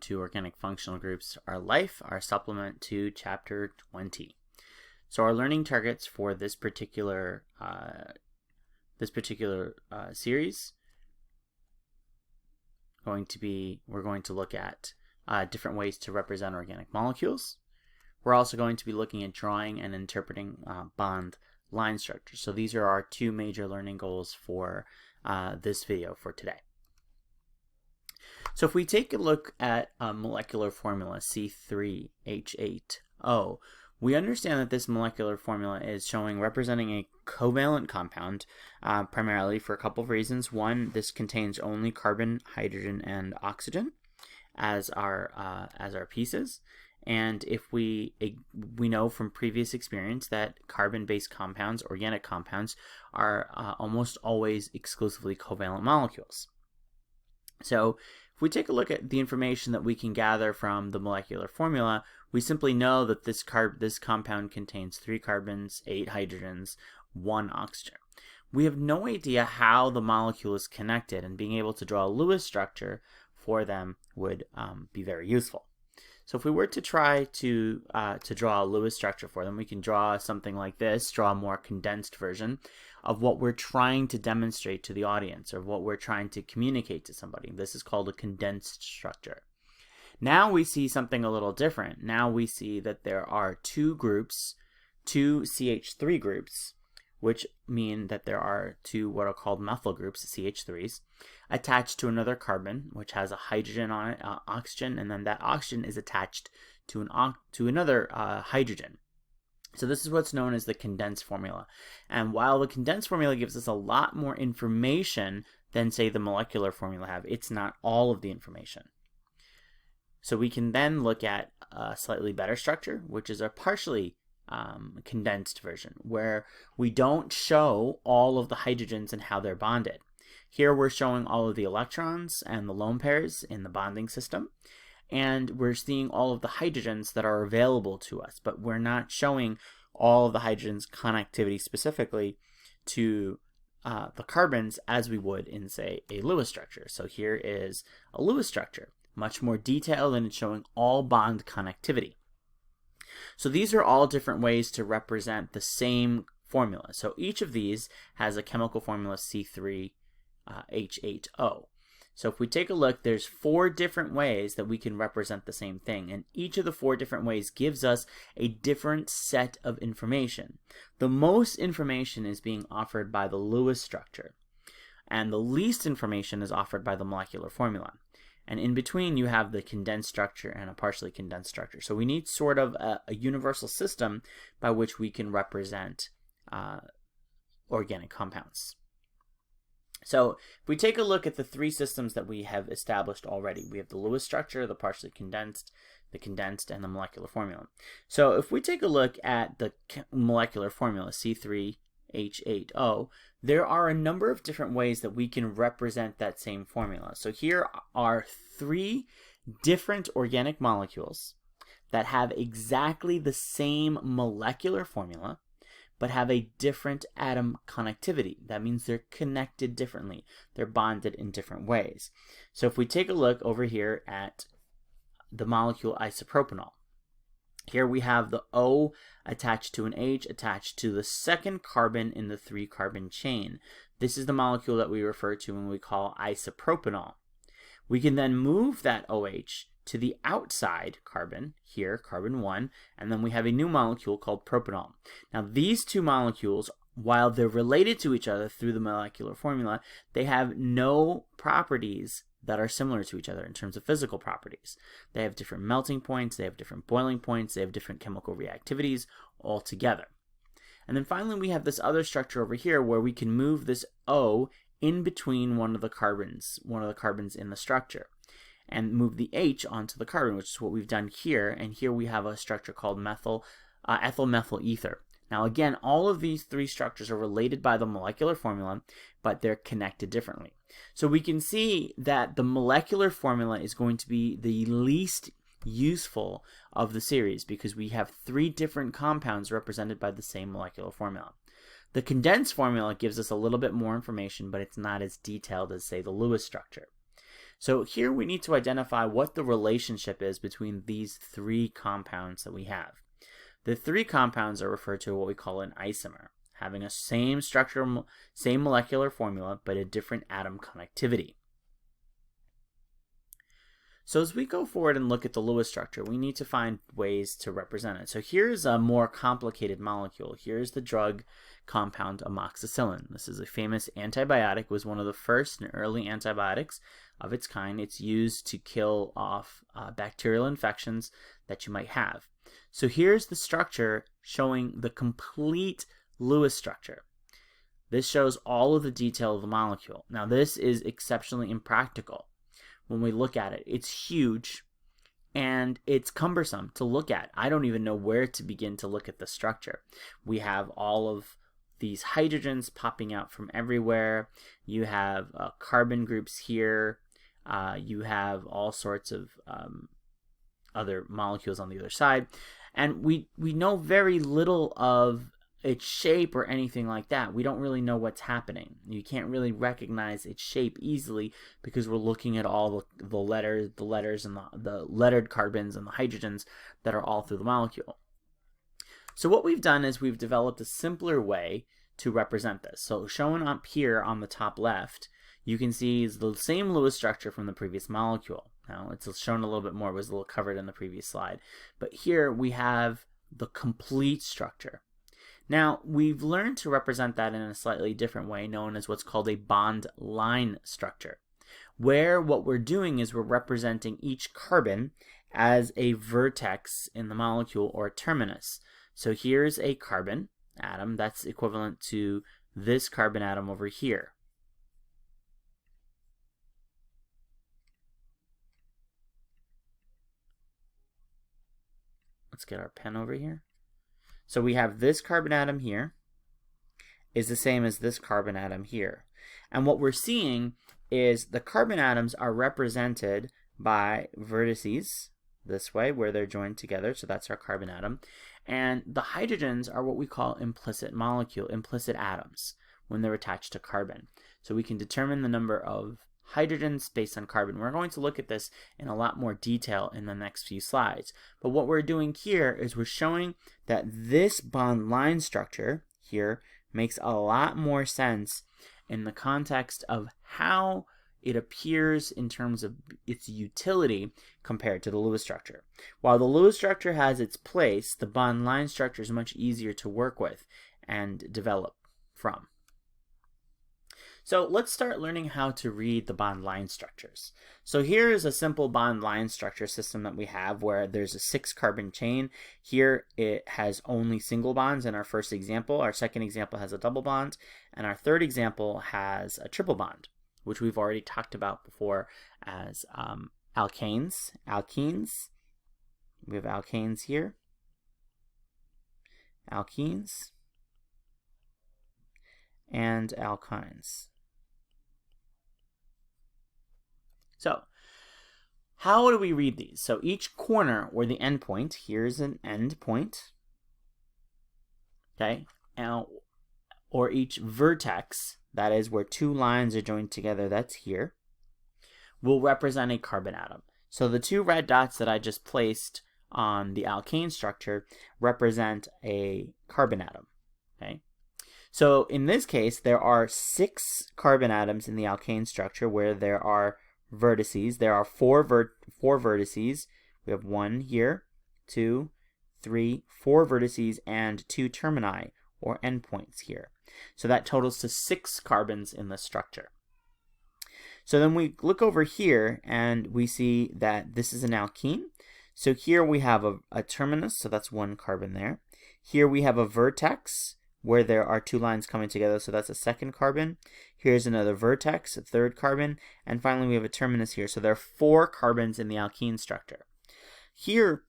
to Organic Functional Groups, Our Life, our supplement to Chapter 20. So our learning targets for this particular series we're going to look at different ways to represent organic molecules. We're also going to be looking at drawing and interpreting bond line structures. So these are our two major learning goals for this video for today. So if we take a look at a molecular formula C3H8O, we understand that this molecular formula is representing a covalent compound, primarily for a couple of reasons. One, this contains only carbon, hydrogen, and oxygen as our pieces. And if we know from previous experience that carbon-based compounds, organic compounds, are almost always exclusively covalent molecules. So if we take a look at the information that we can gather from the molecular formula, we simply know that this compound contains 3 carbons, 8 hydrogens, 1 oxygen. We have no idea how the molecule is connected, and being able to draw a Lewis structure for them would be very useful. So if we were to try to draw a Lewis structure for them, we can draw something like this, draw a more condensed version of what we're trying to demonstrate to the audience, or what we're trying to communicate to somebody. This is called a condensed structure. Now we see something a little different. Now we see that there are 2 groups, 2 CH3 groups, which mean that there are 2 what are called methyl groups, CH3s, attached to another carbon, which has a hydrogen on it, oxygen, and then that oxygen is attached to another hydrogen. So this is what's known as the condensed formula. And while the condensed formula gives us a lot more information than, say, the molecular formula have, it's not all of the information. So we can then look at a slightly better structure, which is a partially condensed version, where we don't show all of the hydrogens and how they're bonded. Here we're showing all of the electrons and the lone pairs in the bonding system, and we're seeing all of the hydrogens that are available to us, but we're not showing all of the hydrogens connectivity specifically to the carbons as we would in, say, a Lewis structure. So here is a Lewis structure, much more detailed, and it's showing all bond connectivity. So these are all different ways to represent the same formula. So each of these has a chemical formula C3H8O. So if we take a look, there's 4 different ways that we can represent the same thing, and each of the 4 different ways gives us a different set of information. The most information is being offered by the Lewis structure, and the least information is offered by the molecular formula. And in between, you have the condensed structure and a partially condensed structure. So we need sort of a universal system by which we can represent organic compounds. So if we take a look at the 3 systems that we have established already, we have the Lewis structure, the partially condensed, the condensed, and the molecular formula. So if we take a look at the molecular formula, C3H8O, there are a number of different ways that we can represent that same formula. So here are 3 different organic molecules that have exactly the same molecular formula, but have a different atom connectivity. That means they're connected differently. They're bonded in different ways. So if we take a look over here at the molecule isopropanol, here we have the O attached to an H attached to the second carbon in the 3-carbon chain. This is the molecule that we refer to when we call isopropanol. We can then move that OH to the outside carbon, here, carbon 1, and then we have a new molecule called propanol. Now these 2 molecules, while they're related to each other through the molecular formula, they have no properties that are similar to each other in terms of physical properties. They have different melting points, they have different boiling points, they have different chemical reactivities altogether. And then finally we have this other structure over here where we can move this O in between one of the carbons in the structure, and move the H onto the carbon, which is what we've done here. And here we have a structure called ethyl methyl ether. Now again, all of these 3 structures are related by the molecular formula, but they're connected differently. So we can see that the molecular formula is going to be the least useful of the series because we have 3 different compounds represented by the same molecular formula. The condensed formula gives us a little bit more information, but it's not as detailed as, say, the Lewis structure. So here we need to identify what the relationship is between these three compounds that we have. The three compounds are referred to what we call an isomer, having a same structure, same molecular formula, but a different atom connectivity. So as we go forward and look at the Lewis structure, we need to find ways to represent it. So here's a more complicated molecule. Here's the drug compound amoxicillin. This is a famous antibiotic. It was one of the first and early antibiotics of its kind. It's used to kill off bacterial infections that you might have. So here's the structure showing the complete Lewis structure. This shows all of the detail of the molecule. Now this is exceptionally impractical. When we look at it, it's huge and it's cumbersome to look at. I don't even know where to begin to look at the structure. We have all of these hydrogens popping out from everywhere. You have carbon groups here. You have all sorts of other molecules on the other side. And we know very little of its shape or anything like that. We don't really know what's happening. You can't really recognize its shape easily because we're looking at all the letters and the lettered carbons and the hydrogens that are all through the molecule. So what we've done is we've developed a simpler way to represent this. So shown up here on the top left, you can see is the same Lewis structure from the previous molecule. Now it's shown a little bit more, it was a little covered in the previous slide. But here we have the complete structure. Now, we've learned to represent that in a slightly different way, known as what's called a bond line structure, where what we're doing is we're representing each carbon as a vertex in the molecule or a terminus. So here's a carbon atom that's equivalent to this carbon atom over here. Let's get our pen over here. So we have this carbon atom here is the same as this carbon atom here. And what we're seeing is the carbon atoms are represented by vertices this way where they're joined together. So that's our carbon atom. And the hydrogens are what we call implicit atoms when they're attached to carbon. So we can determine the number of hydrogens based on carbon. We're going to look at this in a lot more detail in the next few slides. But what we're doing here is we're showing that this bond line structure here makes a lot more sense in the context of how it appears in terms of its utility compared to the Lewis structure. While the Lewis structure has its place, the bond line structure is much easier to work with and develop from. So let's start learning how to read the bond line structures. So here is a simple bond line structure system that we have where there's a 6-carbon chain. Here it has only single bonds in our first example. Our second example has a double bond. And our third example has a triple bond, which we've already talked about before as alkanes. We have alkanes here. Alkenes. And alkynes. So, how do we read these? So each corner or the end point, here's an end point, okay, or each vertex, that is where two lines are joined together, that's here, will represent a carbon atom. So the two red dots that I just placed on the alkane structure represent a carbon atom, okay. So in this case, there are 6 carbon atoms in the alkane structure where there are vertices. There are 4 vertices. We have 1 here, 2, 3, 4 vertices, and 2 termini, or endpoints here. So that totals to 6 carbons in the structure. So then we look over here, and we see that this is an alkene. So here we have a terminus, so that's 1 carbon there. Here we have a vertex, where there are 2 lines coming together, so that's a 2nd carbon. Here's another vertex, a 3rd carbon, and finally we have a terminus here. So there are 4 carbons in the alkene structure. Here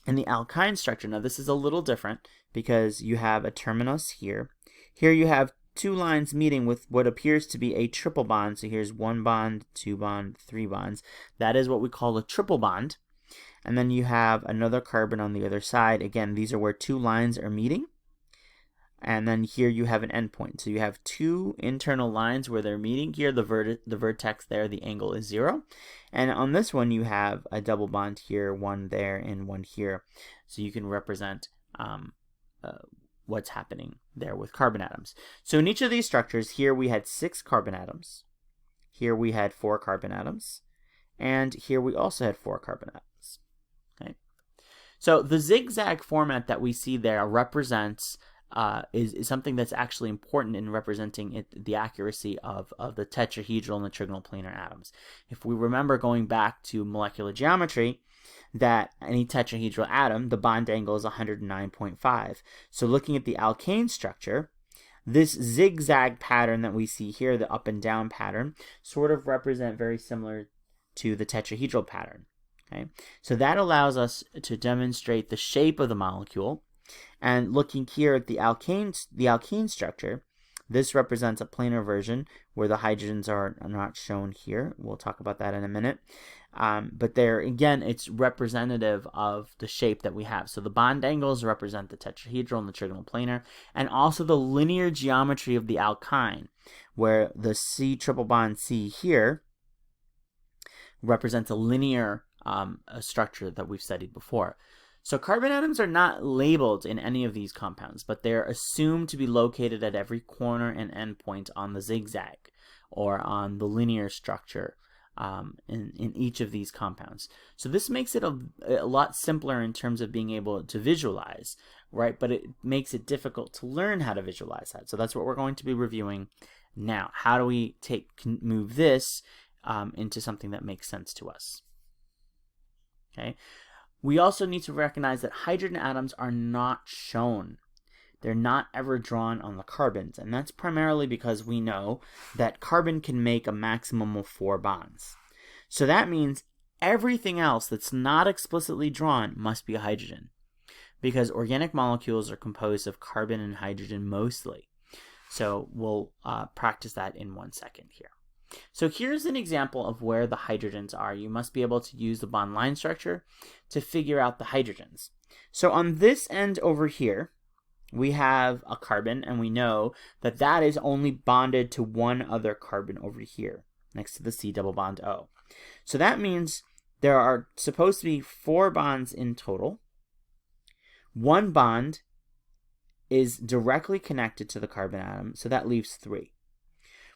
in the alkyne structure, now this is a little different because you have a terminus here. Here you have 2 lines meeting with what appears to be a triple bond. So here's 1 bond, 2 bond, 3 bonds. That is what we call a triple bond. And then you have another carbon on the other side. Again, these are where 2 lines are meeting. and then here you have an endpoint. So you have two internal lines where they're meeting. Here the vertex there, the angle is 0. And on this one you have a double bond here, one there and one here. So you can represent what's happening there with carbon atoms. So in each of these structures, here we had 6 carbon atoms. Here we had 4 carbon atoms. And here we also had 4 carbon atoms. Okay. So the zigzag format that we see there represents is something that's actually important in representing the accuracy of the tetrahedral and the trigonal planar atoms. If we remember going back to molecular geometry, that any tetrahedral atom, the bond angle is 109.5. So looking at the alkane structure, this zigzag pattern that we see here, the up and down pattern, sort of represent very similar to the tetrahedral pattern. Okay? So that allows us to demonstrate the shape of the molecule. And looking here at the alkane structure, this represents a planar version where the hydrogens are not shown here. We'll talk about that in a minute. But there, again, it's representative of the shape that we have. So the bond angles represent the tetrahedral and the trigonal planar, and also the linear geometry of the alkyne, where the C triple bond C here represents a linear structure that we've studied before. So carbon atoms are not labeled in any of these compounds, but they're assumed to be located at every corner and endpoint on the zigzag or on the linear structure in each of these compounds. So this makes it a lot simpler in terms of being able to visualize, right? But it makes it difficult to learn how to visualize that. So that's what we're going to be reviewing now. How do we move this into something that makes sense to us? Okay. We also need to recognize that hydrogen atoms are not shown. They're not ever drawn on the carbons, and that's primarily because we know that carbon can make a maximum of 4 bonds. So that means everything else that's not explicitly drawn must be a hydrogen, because organic molecules are composed of carbon and hydrogen mostly. So we'll practice that in 1 second here. So here's an example of where the hydrogens are. You must be able to use the bond line structure to figure out the hydrogens. So on this end over here, we have a carbon, and we know that that is only bonded to one other carbon over here, next to the C double bond O. So that means there are supposed to be 4 bonds in total. 1 bond is directly connected to the carbon atom, so that leaves 3.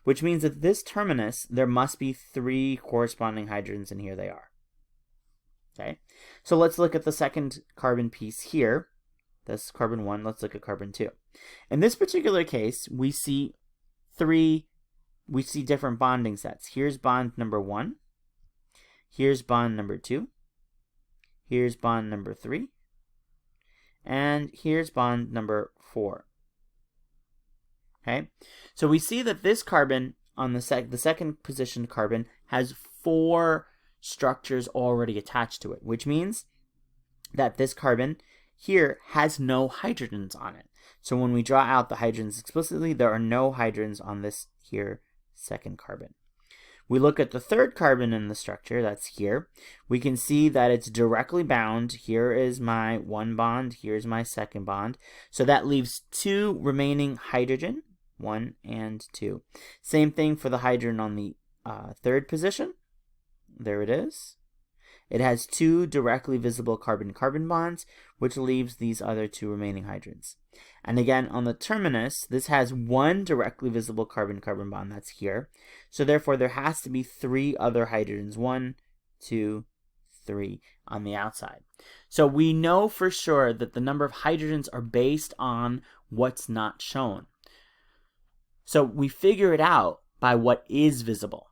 Which means that this terminus, there must be 3 corresponding hydrogens, and here they are. Okay, so let's look at the second carbon piece here. That's carbon 1. Let's look at carbon 2. In this particular case, we see different bonding sets. Here's bond number 1. Here's bond number 2. Here's bond number 3. And here's bond number 4. Okay, so we see that this carbon on the second positioned carbon has 4 structures already attached to it, which means that this carbon here has no hydrogens on it. So when we draw out the hydrogens explicitly, there are no hydrogens on this here second carbon. We look at the third carbon in the structure, that's here. We can see that it's directly bound. Here is my 1 bond, here's my second bond. So that leaves 2 remaining hydrogen, 1 and 2. Same thing for the hydrogen on the third position. There it is. It has 2 directly visible carbon-carbon bonds, which leaves these other 2 remaining hydrogens. And again, on the terminus, this has 1 directly visible carbon-carbon bond, that's here. So therefore, there has to be 3 other hydrogens, 1, 2, 3 on the outside. So we know for sure that the number of hydrogens are based on what's not shown. So we figure it out by what is visible.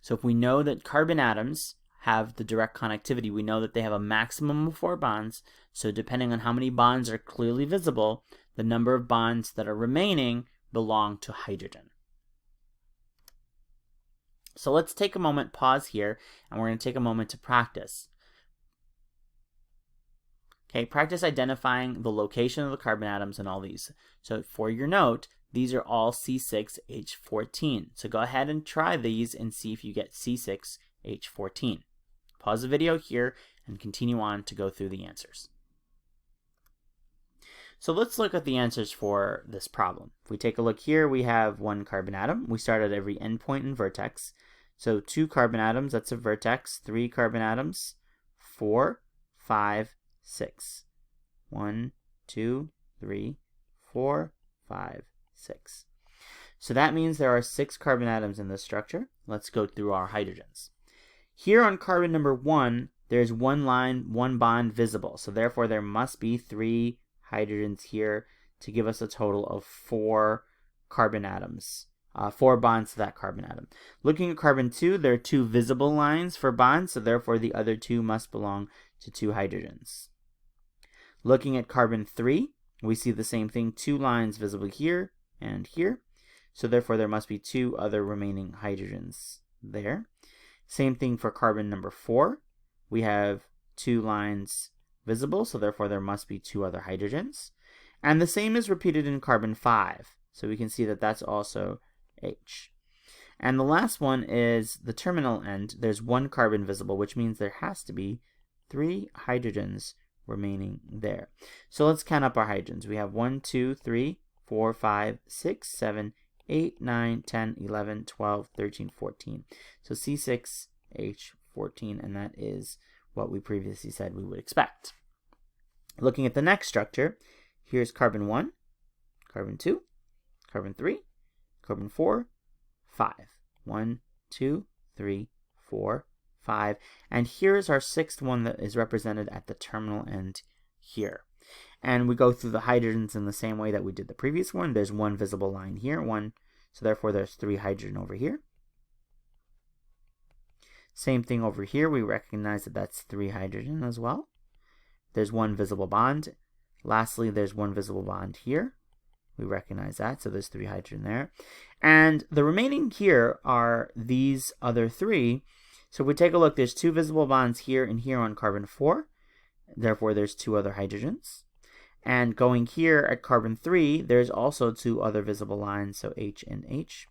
So if we know that carbon atoms have the direct connectivity, we know that they have a maximum of 4 bonds. So depending on how many bonds are clearly visible, the number of bonds that are remaining belong to hydrogen. So let's take a moment, pause here, and we're going to take a moment to practice. Okay, practice identifying the location of the carbon atoms in all these. So for your note, these are all C6H14. So go ahead and try these and see if you get C6H14. Pause the video here and continue on to go through the answers. So let's look at the answers for this problem. If we take a look here, we have one carbon atom. We start at every endpoint and vertex. So 2 carbon atoms, that's a vertex. 3 carbon atoms, 4, 5, 6. 1, 2, 3, 4, 5, 6. So that means there are 6 carbon atoms in this structure. Let's go through our hydrogens. Here on carbon number 1, there's 1 line, 1 bond visible. So therefore there must be 3 hydrogens here to give us a total of 4 carbon atoms. 4 bonds to that carbon atom. Looking at carbon 2, there are 2 visible lines for bonds, so therefore the other 2 must belong to 2 hydrogens. Looking at carbon 3, we see the same thing, 2 lines visible here and here, so therefore there must be 2 other remaining hydrogens there. Same thing for carbon number 4. We have 2 lines visible, so therefore there must be 2 other hydrogens. And the same is repeated in carbon 5, so we can see that that's also H. And the last one is the terminal end. There's 1 carbon visible, which means there has to be 3 hydrogens remaining there. So let's count up our hydrogens. We have 1, 2, 3, 4, 5, 6, 7, 8, 9, 10, 11, 12, 13, 14. So C6H14, and that is what we previously said we would expect. Looking at the next structure, here's carbon 1, carbon 2, carbon 3, carbon 4, 5. 1, 2, 3, 4, 5. And here's our 6th one that is represented at the terminal end here. And we go through the hydrogens in the same way that we did the previous one. There's 1 visible line here, 1, so therefore there's 3 hydrogen over here. Same thing over here, we recognize that that's 3 hydrogen as well. There's 1 visible bond. Lastly, there's 1 visible bond here. We recognize that, so there's 3 hydrogen there. And the remaining here are these other 3. So if we take a look, there's 2 visible bonds here and here on carbon 4. Therefore, there's 2 other hydrogens. And going here at carbon 3, there's also 2 other visible lines, so H and H.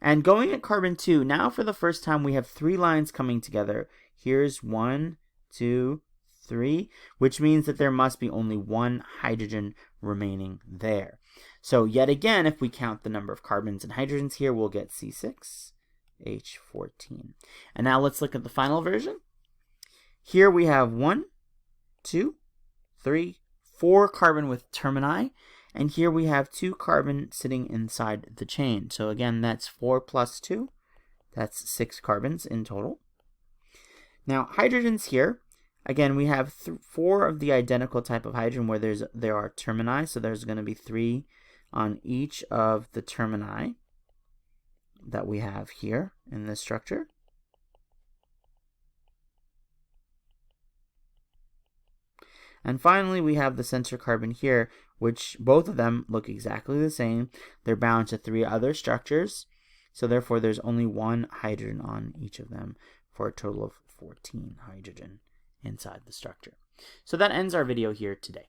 And going at carbon 2, now for the first time we have 3 lines coming together. Here's 1, 2, 3, which means that there must be only 1 hydrogen remaining there. So yet again, if we count the number of carbons and hydrogens here, we'll get C6H14. And now let's look at the final version. Here we have 1, 2, 3, 4 carbon with termini, and here we have 2 carbon sitting inside the chain. So again, that's 4 plus 2. That's 6 carbons in total. Now hydrogens here, again, we have 4 of the identical type of hydrogen where there are termini, so there's going to be 3 on each of the termini that we have here in this structure. And finally, we have the center carbon here, which both of them look exactly the same. They're bound to 3 other structures, so therefore there's only 1 hydrogen on each of them for a total of 14 hydrogen inside the structure. So that ends our video here today.